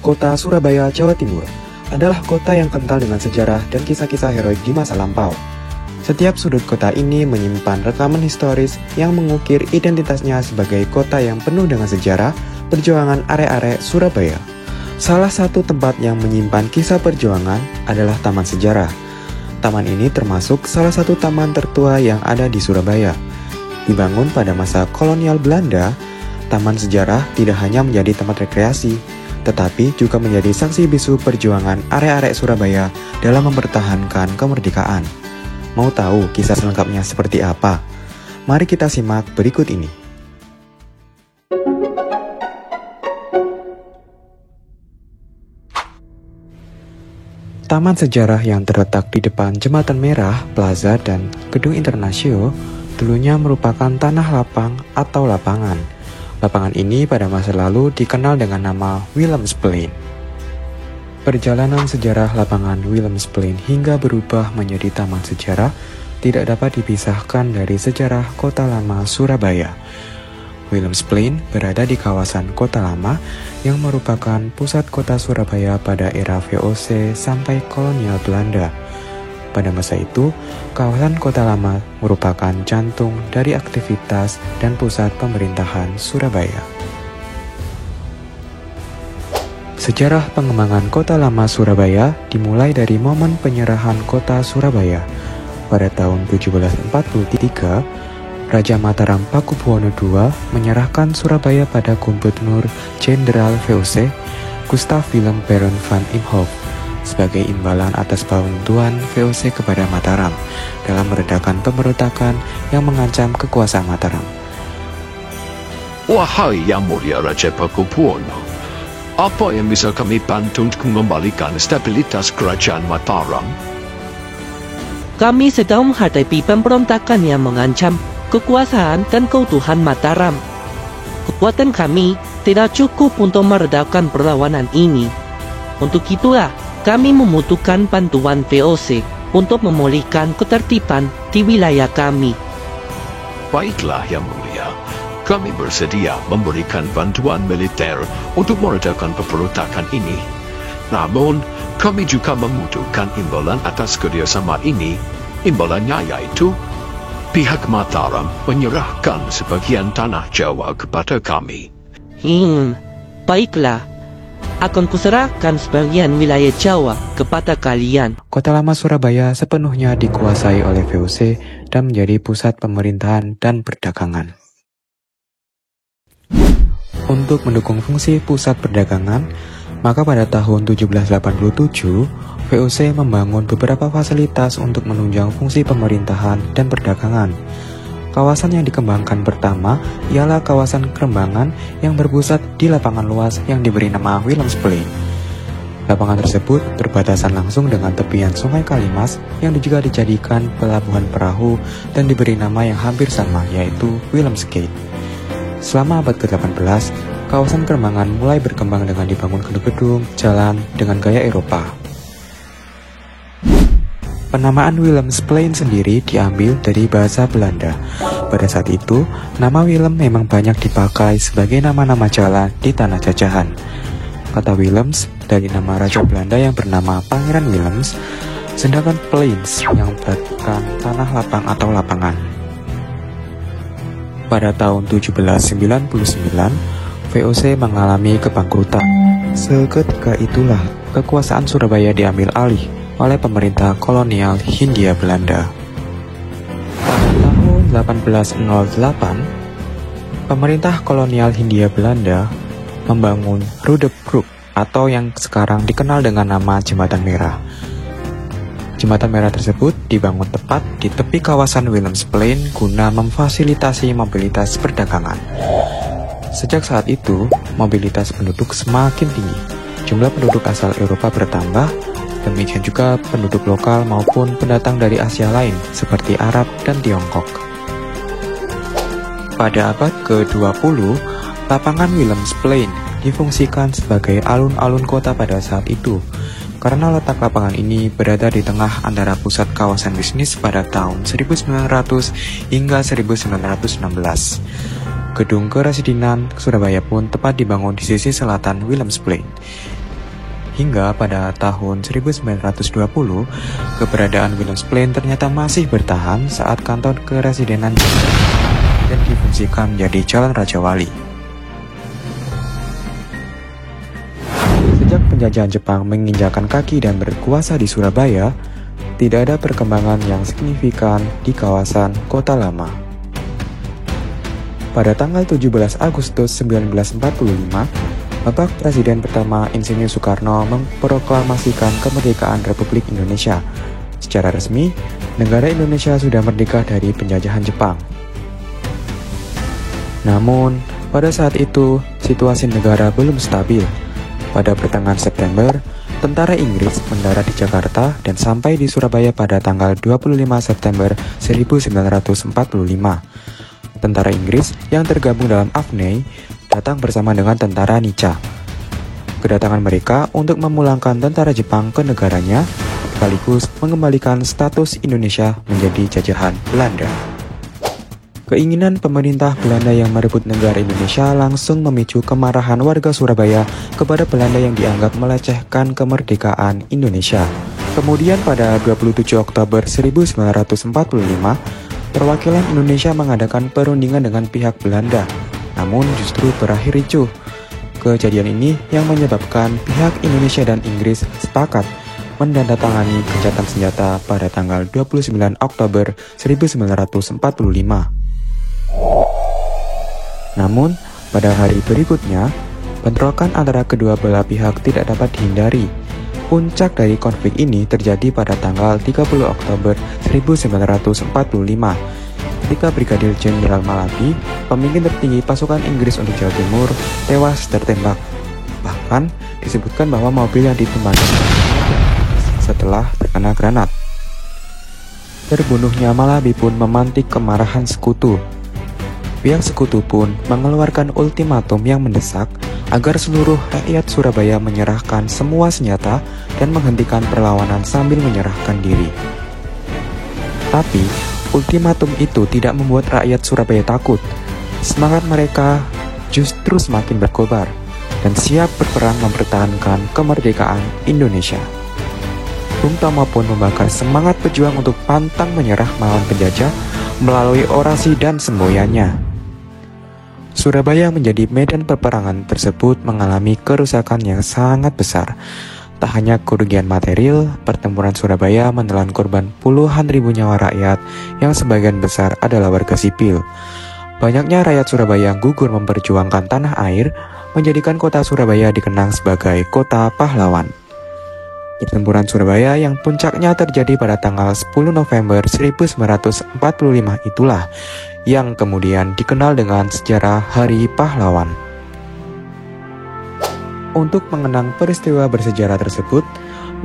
Kota Surabaya, Jawa Timur adalah kota yang kental dengan sejarah dan kisah-kisah heroik di masa lampau. Setiap sudut kota ini menyimpan rekaman historis yang mengukir identitasnya sebagai kota yang penuh dengan sejarah perjuangan arek-arek Surabaya. Salah satu tempat yang menyimpan kisah perjuangan adalah Taman Sejarah. Taman ini termasuk salah satu taman tertua yang ada di Surabaya. Dibangun pada masa kolonial Belanda, Taman Sejarah tidak hanya menjadi tempat rekreasi, tetapi juga menjadi saksi bisu perjuangan arek-arek Surabaya dalam mempertahankan kemerdekaan. Mau tahu kisah selengkapnya seperti apa? Mari kita simak berikut ini. Taman Sejarah yang terletak di depan Jembatan Merah, Plaza, dan Gedung Internasio dulunya merupakan tanah lapang atau lapangan. Lapangan ini pada masa lalu dikenal dengan nama Willemsplein. Perjalanan sejarah lapangan Willemsplein hingga berubah menjadi Taman Sejarah tidak dapat dipisahkan dari sejarah Kota Lama Surabaya. Willemsplein berada di kawasan Kota Lama yang merupakan pusat kota Surabaya pada era VOC sampai kolonial Belanda. Pada masa itu, kawasan Kota Lama merupakan jantung dari aktivitas dan pusat pemerintahan Surabaya. Sejarah pengembangan Kota Lama Surabaya dimulai dari momen penyerahan Kota Surabaya. Pada tahun 1743, Raja Mataram Pakubuwono II menyerahkan Surabaya pada Gubernur Jenderal VOC Gustav Willem Baron van Imhoff sebagai imbalan atas bantuan VOC kepada Mataram dalam meredakan pemberontakan yang mengancam kekuasaan Mataram. Wahai Yang Mulia Raja Pakubuwono, apa yang bisa kami bantu untuk mengembalikan stabilitas kerajaan Mataram? Kami sedang menghadapi pemberontakan yang mengancam kekuasaan dan keutuhan Mataram. Kekuatan kami tidak cukup untuk meredakan perlawanan ini. Untuk itulah, kami membutuhkan bantuan VOC untuk memulihkan ketertiban di wilayah kami. Baiklah Yang Mulia, kami bersedia memberikan bantuan militer untuk meredakan pemberontakan ini. Namun, kami juga membutuhkan imbalan atas kerjasama ini. Imbalannya yaitu pihak Mataram menyerahkan sebagian tanah Jawa kepada kami. Baiklah. Akan kuserahkan sebagian wilayah Jawa kepada kalian. Kota Lama Surabaya sepenuhnya dikuasai oleh VOC dan menjadi pusat pemerintahan dan perdagangan. Untuk mendukung fungsi pusat perdagangan, maka pada tahun 1787, VOC membangun beberapa fasilitas untuk menunjang fungsi pemerintahan dan perdagangan. Kawasan yang dikembangkan pertama ialah kawasan Kerembangan yang berpusat di lapangan luas yang diberi nama Willemsplein. Lapangan tersebut berbatasan langsung dengan tepian Sungai Kalimas yang juga dijadikan pelabuhan perahu dan diberi nama yang hampir sama yaitu Willemsgate. Selama abad ke-18, kawasan Kerembangan mulai berkembang dengan dibangun gedung-gedung, jalan dengan gaya Eropa. Penamaan Willemsplein sendiri diambil dari bahasa Belanda. Pada saat itu, nama Willem memang banyak dipakai sebagai nama-nama jalan di tanah jajahan. Kata Willems dari nama Raja Belanda yang bernama Pangeran Willems, sedangkan Plains yang berartikan tanah lapang atau lapangan. Pada tahun 1799, VOC mengalami kebangkrutan. Seketika itulah kekuasaan Surabaya diambil alih oleh pemerintah kolonial Hindia Belanda. Pada tahun 1808, pemerintah kolonial Hindia Belanda membangun Rudebroek atau yang sekarang dikenal dengan nama Jembatan Merah. Jembatan Merah tersebut dibangun tepat di tepi kawasan Willemsplein guna memfasilitasi mobilitas perdagangan. Sejak saat itu, mobilitas penduduk semakin tinggi. Jumlah penduduk asal Eropa bertambah, demikian juga penduduk lokal maupun pendatang dari Asia lain seperti Arab dan Tiongkok. Pada abad ke-20, lapangan Willemsplein difungsikan sebagai alun-alun kota pada saat itu. Karena letak lapangan ini berada di tengah antara pusat kawasan bisnis pada tahun 1900 hingga 1916. Gedung Keresidenan Surabaya pun tepat dibangun di sisi selatan Willemsplein. Hingga pada tahun 1920, keberadaan Windows Plane ternyata masih bertahan saat kantor keresidenan dan difungsikan menjadi Jalan Raja Wali. Sejak penjajahan Jepang menginjakan kaki dan berkuasa di Surabaya, tidak ada perkembangan yang signifikan di kawasan Kota Lama. Pada tanggal 17 Agustus 1945, Bapak Presiden pertama Insinyur Soekarno memproklamasikan kemerdekaan Republik Indonesia. Secara resmi, negara Indonesia sudah merdeka dari penjajahan Jepang. Namun, pada saat itu, situasi negara belum stabil. Pada pertengahan September, tentara Inggris mendarat di Jakarta dan sampai di Surabaya pada tanggal 25 September 1945. Tentara Inggris yang tergabung dalam AFNEI datang bersama dengan tentara Nica. Kedatangan mereka untuk memulangkan tentara Jepang ke negaranya, sekaligus mengembalikan status Indonesia menjadi jajahan Belanda. Keinginan pemerintah Belanda yang merebut negara Indonesia langsung memicu kemarahan warga Surabaya kepada Belanda yang dianggap melecehkan kemerdekaan Indonesia. Kemudian pada 27 Oktober 1945, perwakilan Indonesia mengadakan perundingan dengan pihak Belanda. Namun justru berakhir ricuh. Kejadian ini yang menyebabkan pihak Indonesia dan Inggris sepakat menandatangani gencatan senjata pada tanggal 29 Oktober 1945. Namun, pada hari berikutnya, bentrokan antara kedua belah pihak tidak dapat dihindari. Puncak dari konflik ini terjadi pada tanggal 30 Oktober 1945. Ketika Brigadir Jenderal Malabi, pemimpin tertinggi pasukan Inggris untuk Jawa Timur, tewas tertembak. Bahkan disebutkan bahwa mobil yang ditumpangi setelah terkena granat. Terbunuhnya Malabi pun memantik kemarahan sekutu. Pihak sekutu pun mengeluarkan ultimatum yang mendesak agar seluruh rakyat Surabaya menyerahkan semua senjata dan menghentikan perlawanan sambil menyerahkan diri. Tapi, ultimatum itu tidak membuat rakyat Surabaya takut. Semangat mereka justru semakin berkobar dan siap berperang mempertahankan kemerdekaan Indonesia. Bung Tomo pun membakar semangat pejuang untuk pantang menyerah melawan penjajah melalui orasi dan semboyannya. Surabaya menjadi medan peperangan tersebut mengalami kerusakan yang sangat besar. Tak hanya kerugian material, pertempuran Surabaya menelan korban puluhan ribu nyawa rakyat yang sebagian besar adalah warga sipil. Banyaknya rakyat Surabaya yang gugur memperjuangkan tanah air menjadikan kota Surabaya dikenang sebagai kota pahlawan. Pertempuran Surabaya yang puncaknya terjadi pada tanggal 10 November 1945 itulah yang kemudian dikenal dengan sejarah Hari Pahlawan. Untuk mengenang peristiwa bersejarah tersebut,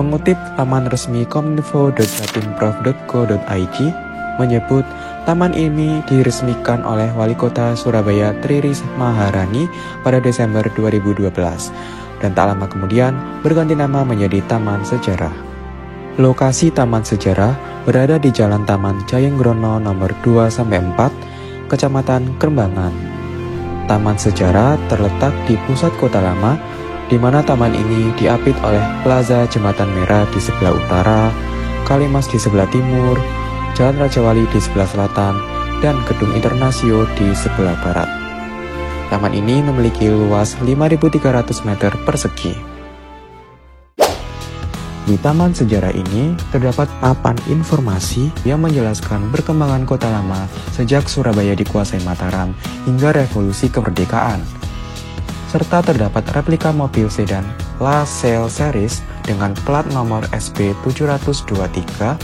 mengutip laman resmi kominfo.jatimprov.co.id menyebut taman ini diresmikan oleh Wali Kota Surabaya Tri Risma Maharani pada Desember 2012 dan tak lama kemudian berganti nama menjadi Taman Sejarah. Lokasi Taman Sejarah berada di Jalan Taman Jayenggrono nomor 2-4, Kecamatan Kerembangan. Taman Sejarah terletak di pusat Kota Lama, di mana taman ini diapit oleh Plaza Jembatan Merah di sebelah utara, Kalimas di sebelah timur, Jalan Raja Wali di sebelah selatan, dan Gedung Internasio di sebelah barat. Taman ini memiliki luas 5.300 meter persegi. Di Taman Sejarah ini terdapat papan informasi yang menjelaskan perkembangan Kota Lama sejak Surabaya dikuasai Mataram hingga Revolusi Kemerdekaan. Serta terdapat replika mobil sedan La Salle Series dengan plat nomor SB 723,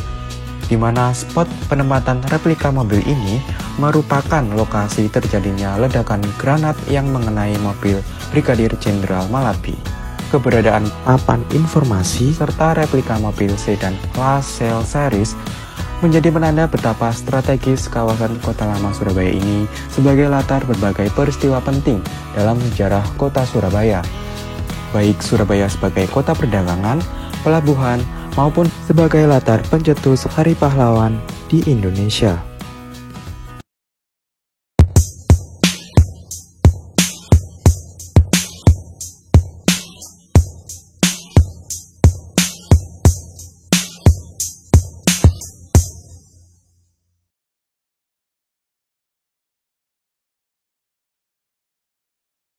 di mana spot penempatan replika mobil ini merupakan lokasi terjadinya ledakan granat yang mengenai mobil Brigadir Jenderal Malabi. Keberadaan papan informasi serta replika mobil sedan La Salle Series menjadi penanda betapa strategis kawasan Kota Lama Surabaya ini sebagai latar berbagai peristiwa penting dalam sejarah Kota Surabaya, baik Surabaya sebagai kota perdagangan, pelabuhan, maupun sebagai latar pencetus Hari Pahlawan di Indonesia.